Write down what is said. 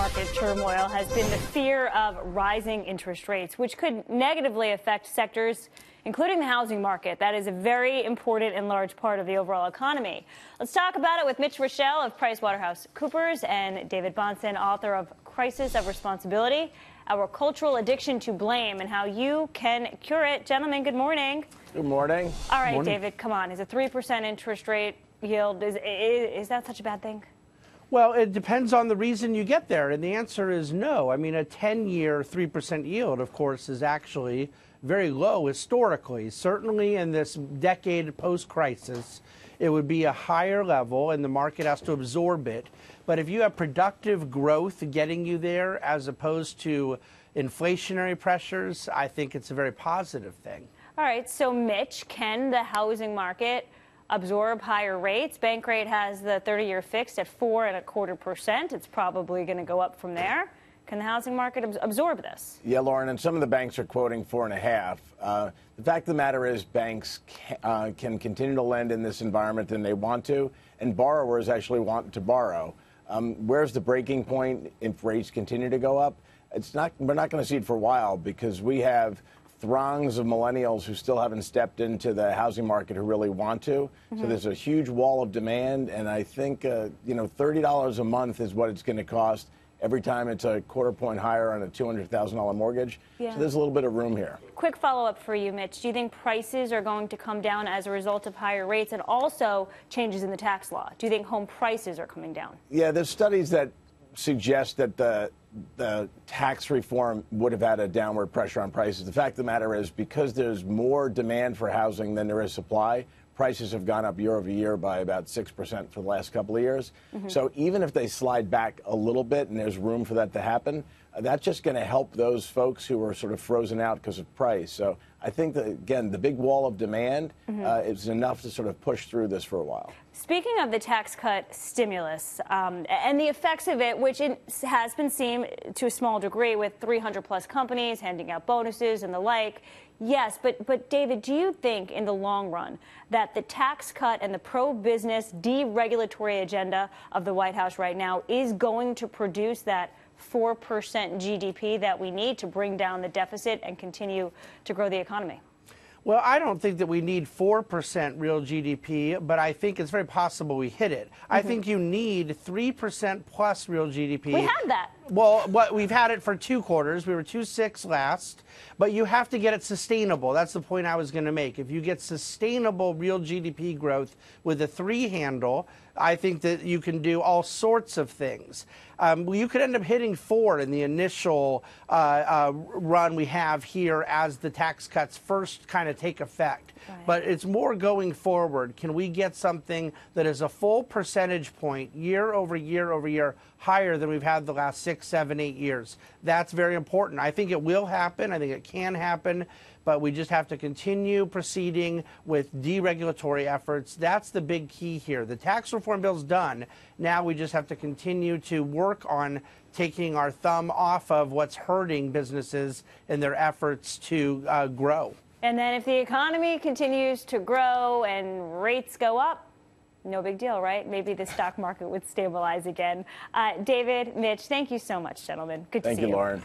market turmoil has been the fear of rising interest rates, which could negatively affect sectors, including the housing market. That is a very important and large part of the overall economy. Let's talk about it with Mitch Roschelle of PricewaterhouseCoopers and David Bahnsen, author of Crisis of Responsibility, Our Cultural Addiction to Blame and How You Can Cure It. Gentlemen, good morning. Good morning. All right, Morning. David, come on. Is a 3% interest rate yield, is that such a bad thing? Well, it depends on the reason you get there, and the answer is no. I mean, a 10-year 3% yield, of course, is actually very low historically. Certainly in this decade post-crisis, it would be a higher level, and the market has to absorb it. But if you have productive growth getting you there as opposed to inflationary pressures, I think it's a very positive thing. All right, so Mitch, can the housing market absorb higher rates? Bank rate has the 30-year fixed at 4.25%. It's probably going to go up from there. Can the housing market absorb this? Yeah, Lauren, and some of the banks are quoting 4.5. The fact of the matter is banks can continue to lend in this environment and they want to, and borrowers actually want to borrow. Where's the breaking point if rates continue to go up? We're not going to see it for a while because we have throngs of millennials who still haven't stepped into the housing market who really want to. So there's a huge wall of demand, and I think $30 a month is what it's going to cost every time it's a quarter point higher on a $200,000 mortgage. Yeah. So there's a little bit of room here. Quick follow-up for you, Mitch. Do you think prices are going to come down as a result of higher rates and also changes in the tax law? Do you think home prices are coming down? Yeah, there's studies that suggest that the tax reform would have had a downward pressure on prices. The fact of the matter is, because there's more demand for housing than there is supply, prices have gone up year over year by about 6% for the last couple of years. So even if they slide back a little bit and there's room for that to happen, that's just going to help those folks who are sort of frozen out because of price. So I think that, again, the big wall of demand is enough to sort of push through this for a while. Speaking of the tax cut stimulus and the effects of it, which it has been seen to a small degree with 300-plus companies handing out bonuses and the like, yes, but David, do you think in the long run that the tax cut and the pro-business deregulatory agenda of the White House right now is going to produce that 4% GDP that we need to bring down the deficit and continue to grow the economy? Well, I don't think that we need 4% real GDP, but I think it's very possible we hit it. I think you need 3% plus real GDP. We had that. Well, we've had it for 2 quarters. We were 2.6 last, but you have to get it sustainable. That's the point I was going to make. If you get sustainable real GDP growth with a 3 handle, I think that you can do all sorts of things. You could end up hitting 4 in the initial run we have here as the tax cuts first kind of take effect. Right. But it's more going forward. Can we get something that is a full percentage point year over year over year higher than we've had the last 6, 7, 8 years? That's very important. I think it will happen. I think it can happen. But we just have to continue proceeding with deregulatory efforts. That's the big key here. The tax reform bill's done. Now we just have to continue to work on taking our thumb off of what's hurting businesses in their efforts to grow. And then if the economy continues to grow and rates go up, no big deal, right? Maybe the stock market would stabilize again. David, Mitch, thank you so much, gentlemen. Good to see you. Thank you, Lauren.